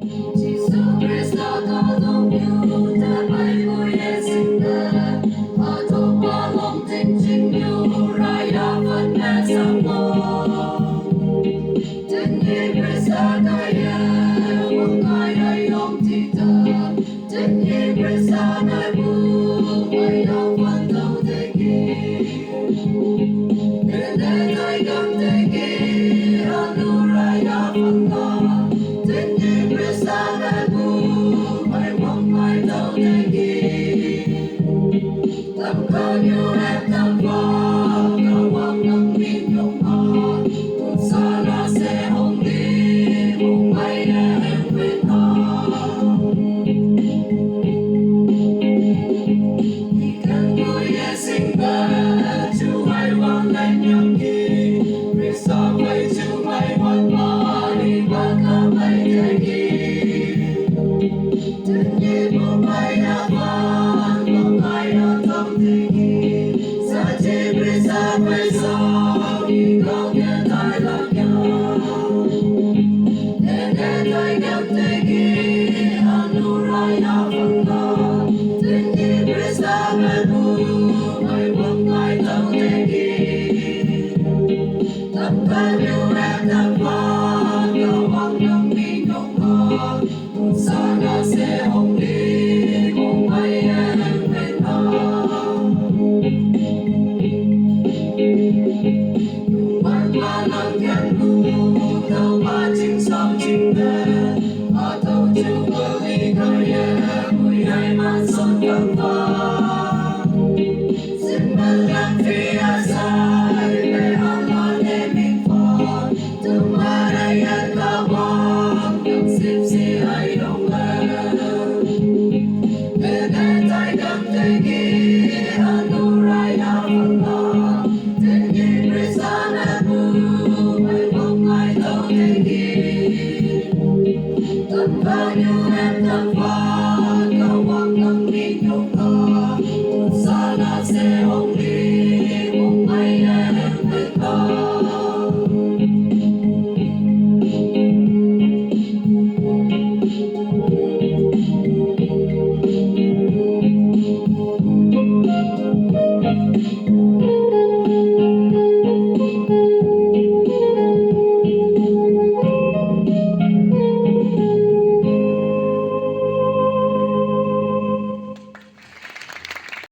Jesus Christ đã đồng yêu ta bay vui sinh ta ở đâu qua lòng tình chính yêu ra ya vẫn là sao tình yêu Christ đã ya một ngày ai yom ti ta tình yêu Christ đã bu ai yom vẫn đâu te ki nên ai yom te ki anu ra ya vẫn lo tình yêu Christ đã bu ai mong mai đâu te ki tâm con yêu em tâm vong cầu mong nâng niềm nhung ho cuộc sống nó sẽ hồng đi mong mai em quên ho chỉ cần vui để sinh ta chú ai vang lên nhầm kỳ vì sao vậy chú ai vẫn bỏ đi và không ai để kỳ tình yêu của mai đã vang không ai đã tâm thế kỳ sa chỉ biết sa phải sao khi không nghe tai lạc nhau nên ai gặp thế kỳ anu ra ya phần lo tình yêu biết sa phải bu ai vọng ai đâu thế kỳ tâm can yêu em tâm vong cầu mong nâng niềm nhung ho cuộc sống nó sẽ hồng đi cùng ai em bên đó bạn qua lần gần cu đâu mà chính sống chính đề ở đâu chú có lý coi em vui ai mang son cầm vang xin mừng em vì sai để Allah để mình phật từng mà đây anh đã vang được xếp xì ai đông lên bên em tay cầm tay ghi anu ra ya phần lo tình yêu Christ đã bu ai mong ai đâu thế